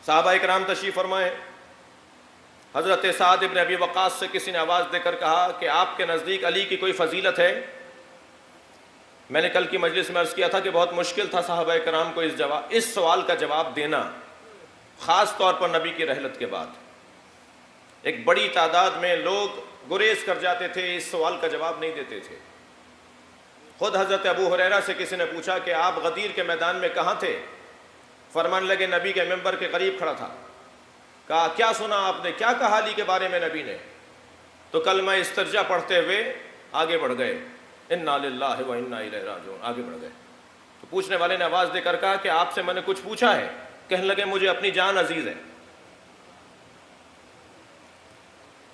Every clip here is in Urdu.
صحابہ کرام تشریف فرمائے. حضرت سعد ابن ابی وقاص سے کسی نے آواز دے کر کہا کہ آپ کے نزدیک علی کی کوئی فضیلت ہے؟ میں نے کل کی مجلس میں عرض کیا تھا کہ بہت مشکل تھا صحابہ کرام کو اس سوال کا جواب دینا، خاص طور پر نبی کی رحلت کے بعد. ایک بڑی تعداد میں لوگ گریز کر جاتے تھے، اس سوال کا جواب نہیں دیتے تھے. خود حضرت ابو ہریرہ سے کسی نے پوچھا کہ آپ غدیر کے میدان میں کہاں تھے؟ فرمانے لگے نبی کے ممبر کے قریب کھڑا تھا. کہا کیا سنا آپ نے، کیا کہا علی کے بارے میں نبی نے؟ تو کلمہ استرجا پڑھتے ہوئے آگے بڑھ گئے، انا للہ و انا الیہ راجعون، آگے بڑھ گئے. تو پوچھنے والے نے آواز دے کر کہا کہ آپ سے میں نے کچھ پوچھا ہے؟ کہنے لگے مجھے اپنی جان عزیز ہے.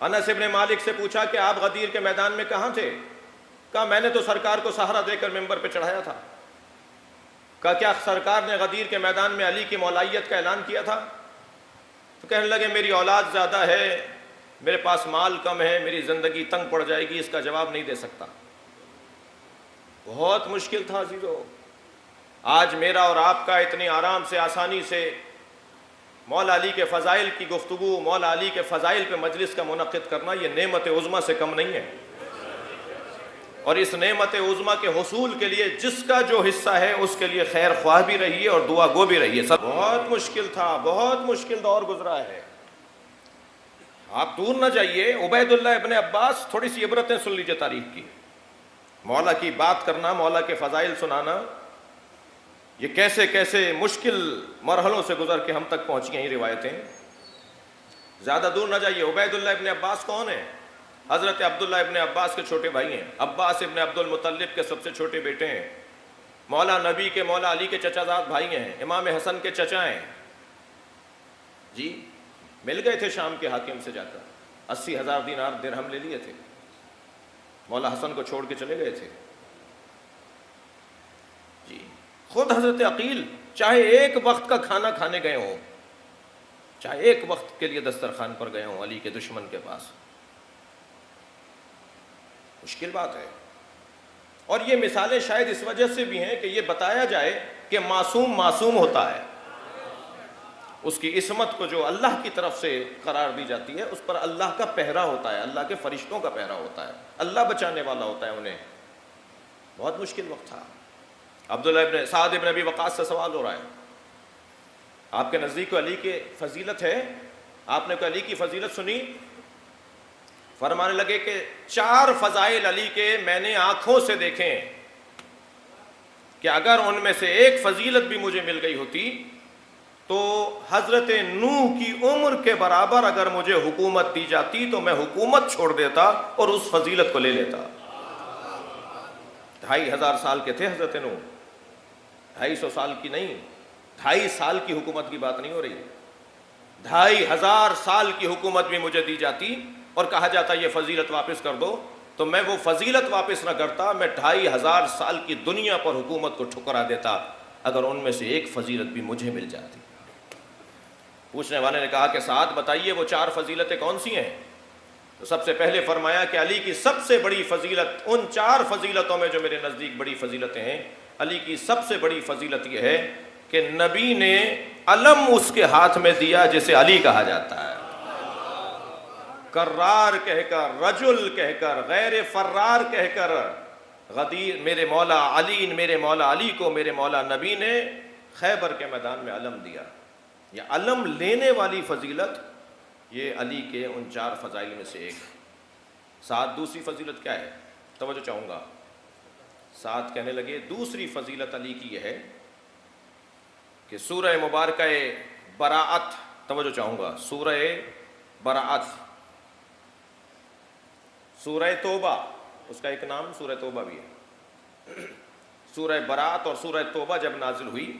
انس ابن مالک سے پوچھا کہ آپ غدیر کے میدان میں کہاں تھے؟ کہا میں نے تو سرکار کو سہارا دے کر ممبر پہ چڑھایا تھا. کہا کیا سرکار نے غدیر کے میدان میں علی کی مولائیت کا اعلان کیا تھا؟ تو کہنے لگے میری اولاد زیادہ ہے، میرے پاس مال کم ہے، میری زندگی تنگ پڑ جائے گی، اس کا جواب نہیں دے سکتا. بہت مشکل تھا عزیزو. آج میرا اور آپ کا اتنی آرام سے، آسانی سے مولا علی کے فضائل کی گفتگو، مولا علی کے فضائل پہ مجلس کا منعقد کرنا، یہ نعمت عظمیٰ سے کم نہیں ہے. اور اس نعمت عظمیٰ کے حصول کے لیے جس کا جو حصہ ہے اس کے لیے خیر خواہ بھی رہیے اور دعا گو بھی رہیے. سب بہت مشکل تھا، بہت مشکل دور گزرا ہے. آپ دور نہ جائیے، عبید اللہ ابن عباس، تھوڑی سی عبرتیں سن لیجیے تاریخ کی. مولا کی بات کرنا، مولا کے فضائل سنانا، یہ کیسے کیسے مشکل مرحلوں سے گزر کے ہم تک پہنچی ہیں یہ روایتیں. زیادہ دور نہ جائیے. عبید اللہ ابن عباس کون ہیں؟ حضرت عبداللہ ابن عباس کے چھوٹے بھائی ہیں. عباس ابن عبد المطلب کے سب سے چھوٹے بیٹے ہیں. مولا نبی کے، مولا علی کے چچا زاد بھائی ہیں. امام حسن کے چچا ہیں. جی مل گئے تھے شام کے حاکم سے جا کر، 80,000 دینار درہم لے لیے تھے. مولا حسن کو چھوڑ کے چلے گئے تھے. جی خود حضرت عقیل چاہے ایک وقت کا کھانا کھانے گئے ہوں، چاہے ایک وقت کے لیے دسترخوان پر گئے ہوں علی کے دشمن کے پاس. مشکل بات ہے. اور یہ مثالیں شاید اس وجہ سے بھی ہیں کہ یہ بتایا جائے کہ معصوم معصوم ہوتا ہے. اس کی عصمت کو جو اللہ کی طرف سے قرار دی جاتی ہے اس پر اللہ کا پہرا ہوتا ہے، اللہ کے فرشتوں کا پہرا ہوتا ہے، اللہ بچانے والا ہوتا ہے انہیں. بہت مشکل وقت تھا. عبداللہ ابن سعد ابن ابی وقاص سے سوال ہو رہا ہے، آپ کے نزدیک علی کی فضیلت ہے؟ آپ نے کوئی علی کی فضیلت سنی؟ فرمانے لگے کہ 4 فضائل علی کے میں نے آنکھوں سے دیکھے کہ اگر ان میں سے ایک فضیلت بھی مجھے مل گئی ہوتی تو حضرت نوح کی عمر کے برابر اگر مجھے حکومت دی جاتی تو میں حکومت چھوڑ دیتا اور اس فضیلت کو لے لیتا. 2,500 سال کے تھے حضرت نوح، 250 سال کی نہیں، 2.5 سال کی حکومت کی بات نہیں ہو رہی. 2,500 سال کی حکومت بھی مجھے دی جاتی اور کہا جاتا یہ فضیلت واپس کر دو تو میں وہ فضیلت واپس نہ کرتا، میں 2,500 سال کی دنیا پر حکومت کو ٹھکرا دیتا اگر ان میں سے ایک فضیلت بھی مجھے مل جاتی. پوچھنے والے نے کہا کہ سعد بتائیے وہ 4 فضیلتیں کون سی ہیں؟ تو سب سے پہلے فرمایا کہ علی کی سب سے بڑی فضیلت، ان 4 فضیلتوں میں جو میرے نزدیک بڑی فضیلتیں ہیں، علی کی سب سے بڑی فضیلت یہ ہے کہ نبی نے علم اس کے ہاتھ میں دیا جسے علی کہا جاتا ہے. کرار کہہ کر، رجل کہہ کر، غیر فرار کہہ کر، غدیر میرے مولا علی کو میرے مولا نبی نے خیبر کے میدان میں علم دیا. یہ علم لینے والی فضیلت یہ علی کے ان 4 فضائل میں سے ایک. ساتھ دوسری فضیلت کیا ہے؟ توجہ چاہوں گا. ساتھ کہنے لگے دوسری فضیلت علی کی یہ ہے کہ سورہ مبارکہ براءت، توجہ چاہوں گا، سورہ براءت، سورہ توبہ، اس کا ایک نام سورہ توبہ بھی ہے. سورہ براءت اور سورہ توبہ جب نازل ہوئی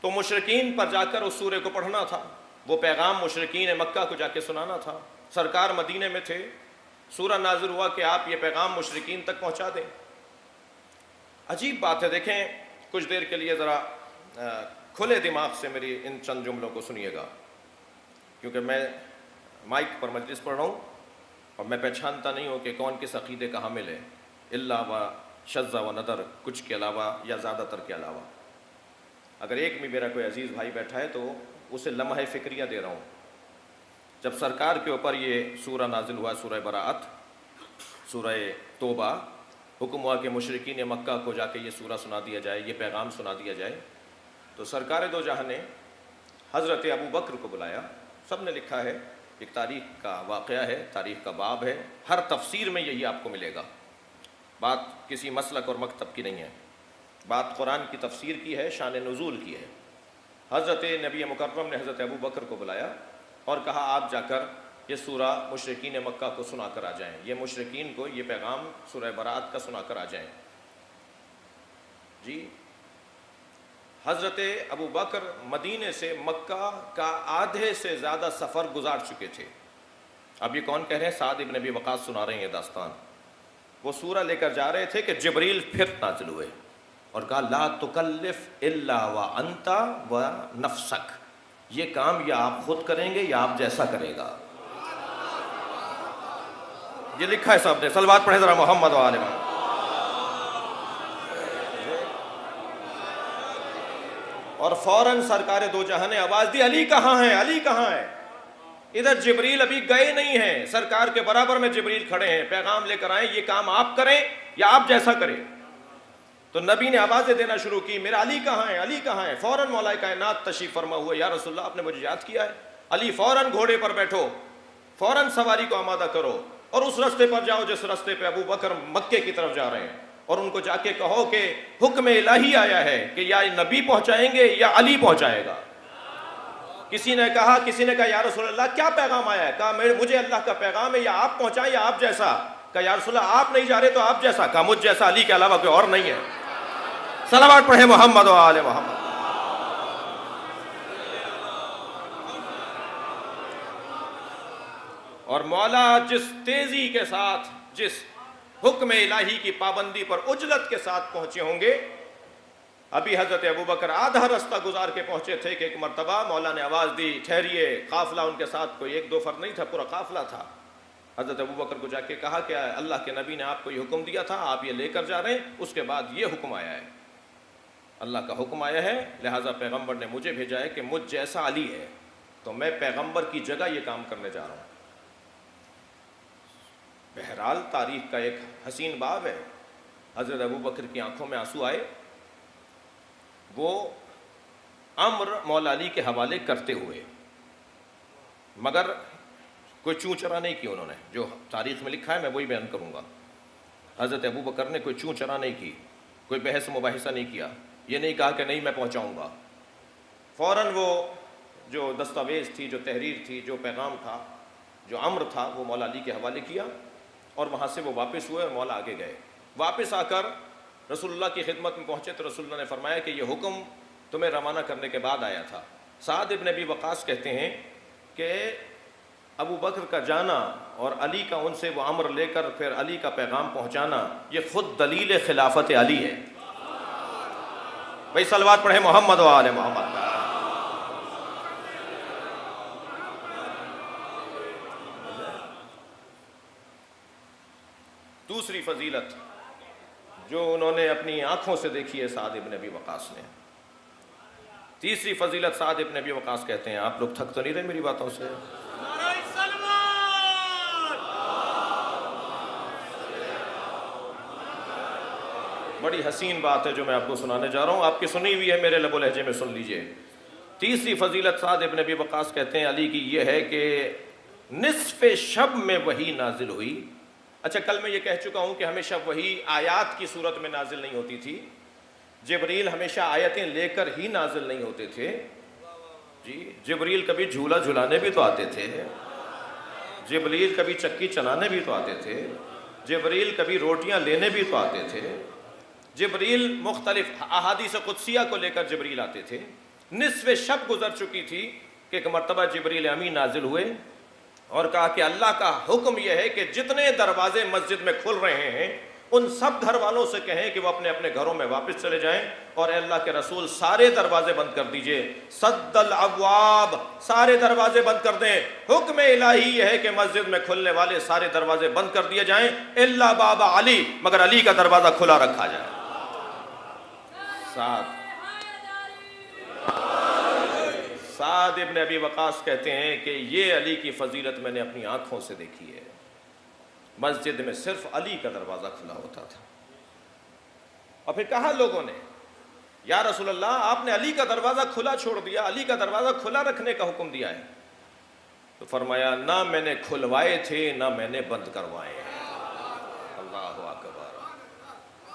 تو مشرکین پر جا کر اس سورہ کو پڑھنا تھا. وہ پیغام مشرکین مکہ کو جا کے سنانا تھا. سرکار مدینے میں تھے. سورہ نازل ہوا کہ آپ یہ پیغام مشرکین تک پہنچا دیں. عجیب بات ہے. دیکھیں کچھ دیر کے لیے ذرا کھلے دماغ سے میری ان چند جملوں کو سنیے گا، کیونکہ میں مائک پر مجلس پڑھ رہا ہوں اور میں پہچانتا نہیں ہوں کہ کون کس عقیدے کا حامل ہے، الا و شذ و ندر، کچھ کے علاوہ یا زیادہ تر کے علاوہ. اگر ایک بھی میرا کوئی عزیز بھائی بیٹھا ہے تو اسے لمحہ فکریہ دے رہا ہوں. جب سرکار کے اوپر یہ سورہ نازل ہوا، سورہ براءت، سورہ توبہ، حکم ہوا کہ مشرکین مکہ کو جا کے یہ سورہ سنا دیا جائے، یہ پیغام سنا دیا جائے، تو سرکار دو جہاں نے حضرت ابو بکر کو بلایا. سب نے لکھا ہے، ایک تاریخ کا واقعہ ہے، تاریخ کا باب ہے، ہر تفسیر میں یہی آپ کو ملے گا. بات کسی مسلک اور مکتب کی نہیں ہے، بات قرآن کی تفسیر کی ہے، شان نزول کی ہے. حضرت نبی مکرم نے حضرت ابو بکر کو بلایا اور کہا آپ جا کر یہ سورہ مشرکین مکہ کو سنا کر آ جائیں، یہ مشرکین کو یہ پیغام سورہ براءت کا سنا کر آ جائیں. جی حضرت ابو بکر مدینے سے مکہ کا آدھے سے زیادہ سفر گزار چکے تھے. اب یہ کون کہہ رہے ہیں؟ سعد ابن ابی وقاص سنا رہے ہیں یہ داستان. وہ سورہ لے کر جا رہے تھے کہ جبریل پھر نازل ہوئے اور کہا لا تکلف الا وانت ونفسک، یہ کام یا آپ خود کریں گے یا آپ جیسا کرے گا. یہ لکھا ہے صاحب نے، صلوات پڑھیں ذرا محمد و آل محمد. اور فوراً سرکار دو جہاں نے آواز دی علی کہاں ہے، علی کہاں ہے. ادھر جبریل ابھی گئے نہیں ہیں، سرکار کے برابر میں جبریل کھڑے ہیں، پیغام لے کر آئیں، یہ کام آپ کریں یا آپ جیسا کریں. تو نبی نے آوازیں دینا شروع کی میرا علی کہاں ہے، علی کہاں ہے. فوراً مولا کائنات تشریف فرما ہوئے، یا رسول اللہ آپ نے مجھے یاد کیا ہے. علی فوراً گھوڑے پر بیٹھو، فوراً سواری کو آمادہ کرو اور اس رستے پر جاؤ جس رستے پہ ابو بکر مکے کی طرف جا رہے ہیں، اور ان کو جا کے کہو کہ حکم الہی آیا ہے کہ یا نبی پہنچائیں گے یا علی پہنچائے گا. کسی نے کہا یا رسول اللہ کیا پیغام آیا ہے؟ کہا مجھے اللہ کا پیغام ہے یا آپ پہنچائیں یا آپ جیسا. کہا یا رسول اللہ آپ نہیں جا رہے تو آپ جیسا. کہا مجھ جیسا علی کے علاوہ کوئی اور نہیں ہے. صلوات پڑھے محمد و آل محمد. اور مولا جس تیزی کے ساتھ، جس حکم الہی کی پابندی پر عجلت کے ساتھ پہنچے ہوں گے. ابھی حضرت ابو بکر آدھا رستہ گزار کے پہنچے تھے کہ ایک مرتبہ مولا نے آواز دی ٹھہریے. قافلہ ان کے ساتھ کوئی ایک دو فرد نہیں تھا، پورا قافلہ تھا. حضرت ابو بکر کو جا کے کہا کہ اللہ کے نبی نے آپ کو یہ حکم دیا تھا، آپ یہ لے کر جا رہے ہیں، اس کے بعد یہ حکم آیا ہے، اللہ کا حکم آیا ہے، لہٰذا پیغمبر نے مجھے بھیجا ہے کہ مجھ جیسا علی ہے تو میں پیغمبر کی جگہ یہ کام کرنے جا رہا ہوں. بہرحال تاریخ کا ایک حسین باب ہے. حضرت ابو بکر کی آنکھوں میں آنسو آئے. وہ امر مولا علی کے حوالے کرتے ہوئے، مگر کوئی چوں چرا نہیں کی انہوں نے. جو تاریخ میں لکھا ہے میں وہی بیان کروں گا. حضرت ابو بکر نے کوئی چوں چرا نہیں کی، کوئی بحث مباحثہ نہیں کیا. یہ نہیں کہا کہ نہیں میں پہنچاؤں گا. فوراً وہ جو دستاویز تھی، جو تحریر تھی، جو پیغام تھا، جو امر تھا، وہ مولا علی کے حوالے کیا اور وہاں سے وہ واپس ہوئے اور مولا آگے گئے. واپس آ کر رسول اللہ کی خدمت میں پہنچے تو رسول اللہ نے فرمایا کہ یہ حکم تمہیں روانہ کرنے کے بعد آیا تھا. سعد ابن ابی وقاص کہتے ہیں کہ ابو بکر کا جانا اور علی کا ان سے وہ امر لے کر پھر علی کا پیغام پہنچانا، یہ خود دلیل خلافت علی ہے. بھائی صلوات پڑھیں محمد و آل محمد. دوسری فضیلت جو انہوں نے اپنی آنکھوں سے دیکھی ہے سعد ابن ابی وقاص نے. تیسری فضیلت سعد ابن ابی وقاص کہتے ہیں، آپ لوگ تھک تو نہیں رہے میری باتوں سے؟ بڑی حسین بات ہے جو میں آپ کو سنانے جا رہا ہوں، آپ کی سنی ہوئی ہے، میرے لب و لہجے میں سن لیجئے. تیسری فضیلت سعد ابن ابی وقاص کہتے ہیں علی کی یہ ہے کہ نصف شب میں وحی نازل ہوئی. اچھا کل میں یہ کہہ چکا ہوں کہ ہمیشہ وحی آیات کی صورت میں نازل نہیں ہوتی تھی. جبریل ہمیشہ آیتیں لے کر ہی نازل نہیں ہوتے تھے. جی جبریل کبھی جھولا جھلانے بھی تو آتے تھے، جبریل کبھی چکی چلانے بھی تو آتے تھے، جبریل کبھی روٹیاں لینے بھی تو آتے تھے، جبریل مختلف احادیث قدسیہ کو لے کر جبریل آتے تھے. نصف شب گزر چکی تھی کہ ایک مرتبہ جبریل امین نازل ہوئے اور کہا کہ اللہ کا حکم یہ ہے کہ جتنے دروازے مسجد میں کھل رہے ہیں ان سب گھر والوں سے کہیں کہ وہ اپنے اپنے گھروں میں واپس چلے جائیں، اور اے اللہ کے رسول سارے دروازے بند کر دیجئے. سد الابواب، سارے دروازے بند کر دیں. حکم الہی یہ ہے کہ مسجد میں کھلنے والے سارے دروازے بند کر دیے جائیں الا باب علی، مگر علی کا دروازہ کھلا رکھا جائے. ساتھ سعد ابن ابی وقاص کہتے ہیں کہ یہ علی کی فضیلت میں نے اپنی آنکھوں سے دیکھی ہے. مسجد میں صرف علی کا دروازہ کھلا ہوتا تھا. اور پھر کہا لوگوں نے یا رسول اللہ آپ نے علی کا دروازہ کھلا چھوڑ دیا, علی کا دروازہ کھلا رکھنے کا حکم دیا ہے. تو فرمایا نہ میں نے کھلوائے تھے نہ میں نے بند کروائے ہیں. اللہ اکبر.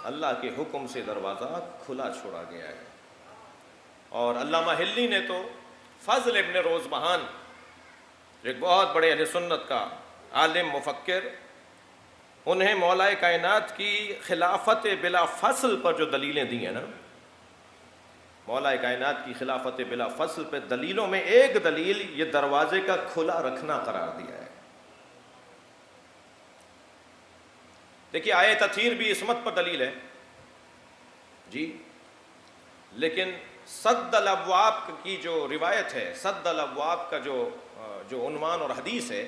اللہ کے حکم سے دروازہ کھلا چھوڑا گیا ہے. اور علامہ ہلی نے تو فضل ابن روزبہان ایک بہت بڑے اہل سنت کا عالم مفکر, انہیں مولا کائنات کی خلافت بلا فصل پر جو دلیلیں دی ہیں نا, مولا کائنات کی خلافت بلا فصل پہ دلیلوں میں ایک دلیل یہ دروازے کا کھلا رکھنا قرار دیا ہے. دیکھیے آیت تطہیر بھی عصمت پر دلیل ہے جی, لیکن سد الابواب کی جو روایت ہے, سد الابواب کا جو عنوان اور حدیث ہے,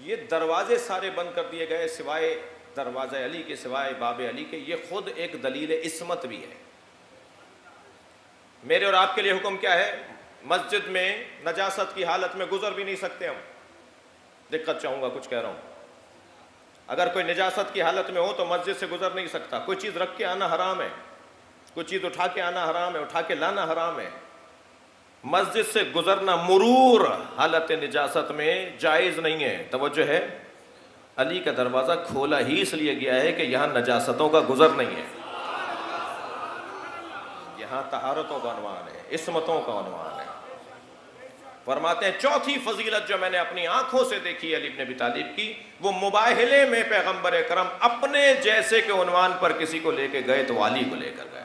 یہ دروازے سارے بند کر دیے گئے سوائے دروازہ علی کے, سوائے باب علی کے, یہ خود ایک دلیل عصمت بھی ہے. میرے اور آپ کے لیے حکم کیا ہے؟ مسجد میں نجاست کی حالت میں گزر بھی نہیں سکتے ہم. دقت چاہوں گا کچھ کہہ رہا ہوں. اگر کوئی نجاست کی حالت میں ہو تو مسجد سے گزر نہیں سکتا. کوئی چیز رکھ کے آنا حرام ہے, کوئی چیز اٹھا کے آنا حرام ہے, اٹھا کے لانا حرام ہے. مسجد سے گزرنا مرور حالت نجاست میں جائز نہیں ہے. توجہ ہے, علی کا دروازہ کھولا ہی اس لیے گیا ہے کہ یہاں نجاستوں کا گزر نہیں ہے, یہاں طہارتوں کا عنوان ہے, عصمتوں کا عنوان ہے. فرماتے ہیں چوتھی فضیلت جو میں نے اپنی آنکھوں سے دیکھی علی بن ابی طالب کی, وہ مباہلے میں پیغمبر اکرم اپنے جیسے کے عنوان پر کسی کو لے کے گئے تو علی کو لے کر گئے.